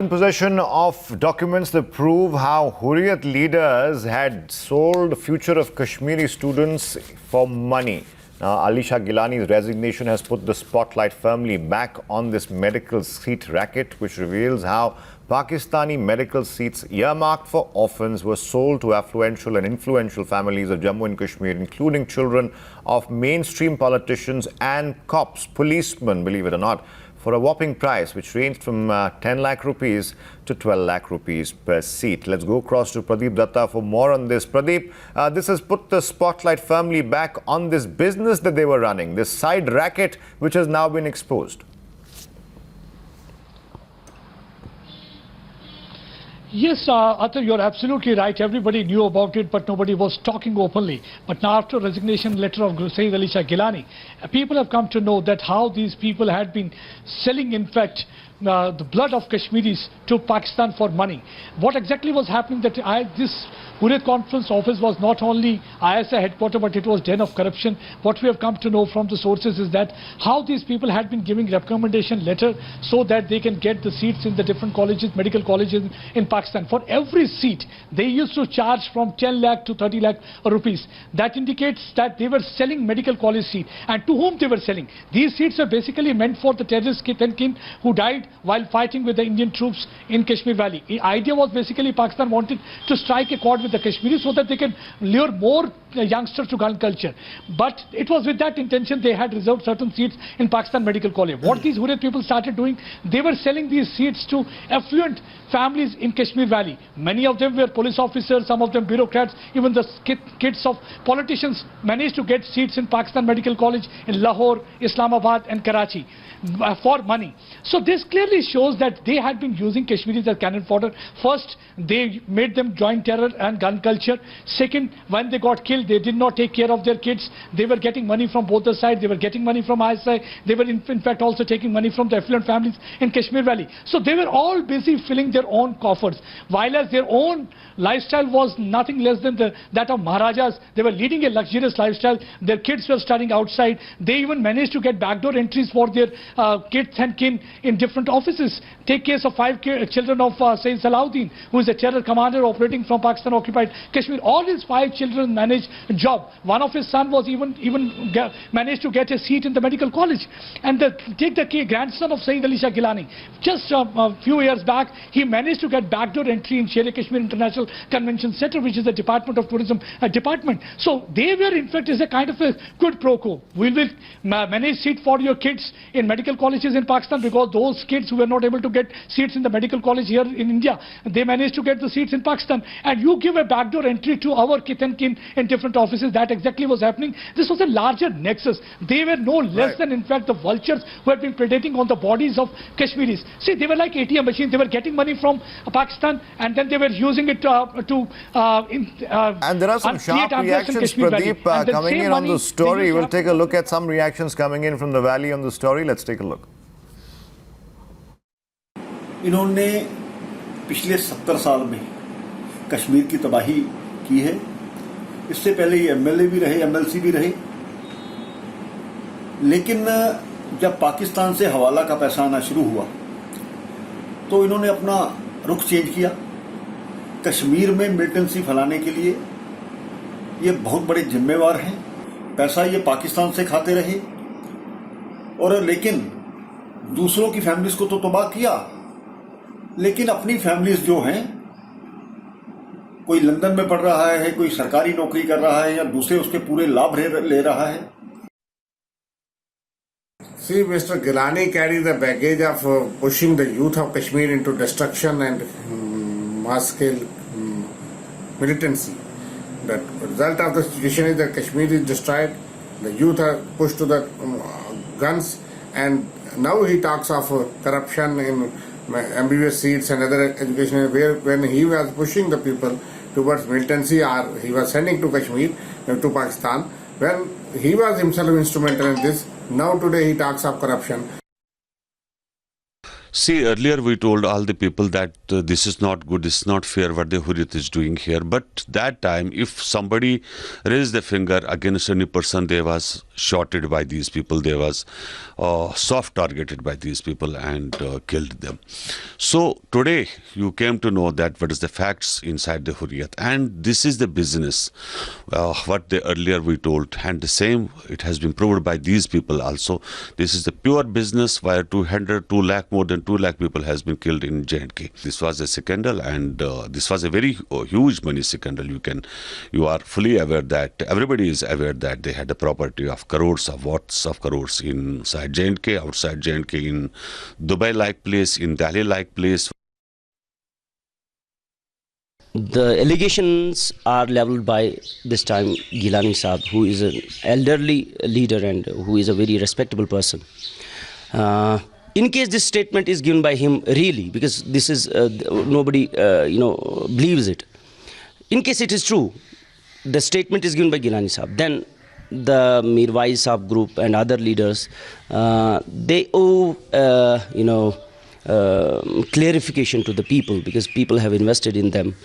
In possession of documents that prove how Hurriyat leaders had sold the future of Kashmiri students for money. Now, Ali Shah Gilani's resignation has put the spotlight firmly back on this medical seat racket, which reveals how Pakistani medical seats earmarked for orphans were sold to affluential and influential families of Jammu and Kashmir, including children of mainstream politicians and cops, policemen, believe it or not, for a whopping price which ranged from 10 lakh rupees to 12 lakh rupees per seat. Let's go across to Pradeep Datta for more on this. Pradeep, this has put the spotlight firmly back on this business that they were running, this side racket which has now been exposed. Yes, Atul, you're absolutely right. Everybody knew about it, but nobody was talking openly. But now, after resignation letter of Sayyid Ali Shah Gilani, people have come to know that how these people had been selling, in fact, the blood of Kashmiris to Pakistan for money. What exactly was happening that this Hurriyat Conference office was not only ISI headquarters, but it was den of corruption. What we have come to know from the sources is that how these people had been giving recommendation letter so that they can get the seats in the different colleges, medical colleges in Pakistan. For every seat, they used to charge from 10 lakh to 30 lakh rupees. That indicates that they were selling medical college seats. And to whom they were selling? These seats are basically meant for the terrorist kith and kin who died while fighting with the Indian troops in Kashmir Valley. The idea was basically Pakistan wanted to strike a chord with the Kashmiris so that they can lure more youngsters to gun culture. But it was with that intention they had reserved certain seats in Pakistan Medical College. What these Hurriyat people started doing, they were selling these seats to affluent families in Kashmir Valley. Many of them were police officers, some of them bureaucrats, even the kids of politicians managed to get seats in Pakistan Medical College in Lahore, Islamabad and Karachi for money. So this clearly shows that they had been using Kashmiris as cannon fodder. First, they made them join terror and gun culture. Second, when they got killed, they did not take care of their kids. They were getting money from both the sides. They were getting money from ISI. They were in fact also taking money from the affluent families in Kashmir Valley. So they were all busy filling their own coffers. While as their own lifestyle was nothing less than that of Maharajas, they were leading a luxurious lifestyle. Their kids were studying outside. They even managed to get backdoor entries for their kids and kin in different offices. Take case of 5 children of Sayyid Salahuddin, who is a terror commander operating from Pakistan occupied Kashmir. All his 5 children managed a job. One of his son was even managed to get a seat in the medical college. And take the grandson of Sayyid Ali Shah Gilani. Just a few years back, he managed to get backdoor entry in Sher Kashmir International Convention Center, which is the Department of Tourism department. So they were in fact is a kind of a quid pro quo. We will manage seat for your kids in medical colleges in Pakistan, because those kids who were not able to get seats in the medical college here in India, they managed to get the seats in Pakistan. And you give a backdoor entry to our kith and kin in different offices. That exactly was happening. This was a larger nexus. They were no less than in fact the vultures who had been predating on the bodies of Kashmiris. See, they were like ATM machines. They were getting money from Pakistan and then they were using it and there are some sharp reactions, Pradeep, coming in on the story. We'll take a look at some reactions coming in from the valley on the story. Let's take a look. इन्होंने पिछले 70 साल में कश्मीर की तबाही की है। इससे पहले ये एमएलए भी रहे, एमएलसी भी रहे। लेकिन जब पाकिस्तान से हवाला का पैसा आना शुरू हुआ तो इन्होंने अपना रुख चेंज किया। कश्मीर में मिलिटेंसी फैलाने के लिए ये बहुत बड़े जिम्मेवार हैं। पैसा ये पाकिस्तान से खाते रहे और लेकिन दूसरों की फैमिलीज को तो तबाह किया, लेकिन अपनी फैमिलीज जो हैं, कोई लंदन में पढ़ रहा है, कोई सरकारी नौकरी कर रहा है या दूसरे उसके पूरे लाभ ले रहा है। See, Mr. Gilani carries the baggage of pushing the youth of Kashmir into destruction and mass-scale militancy. The result of the situation is that Kashmir is destroyed, the youth are pushed to the guns, and now he talks of corruption in MBBS seats and other education, where when he was pushing the people towards militancy or he was sending to Kashmir, to Pakistan, when he was himself instrumental in this, now today he talks of corruption. See, earlier we told all the people that this is not good, this is not fair what the Hurriyat is doing here. But that time, if somebody raised the finger against any person, there was shotted by these people. They was soft targeted by these people and killed them. So today you came to know that what is the facts inside the Hurriyat, and this is the business what they earlier we told, and the same it has been proved by these people also. This is the pure business where 2 lakh, more than 2 lakh people has been killed in J&K. This was a scandal, and this was a very huge money scandal. You are fully aware that everybody is aware that they had a property of crores of watts of crores inside J&K, outside J&K, in Dubai like place, in Delhi like place. The allegations are leveled by this time Gilani Saab, who is an elderly leader and who is a very respectable person. In case this statement is given by him really, because this is nobody believes it. In case it is true, the statement is given by Gilani Saab, then the Mirwais Saab group and other leaders, they owe clarification to the people, because people have invested in them.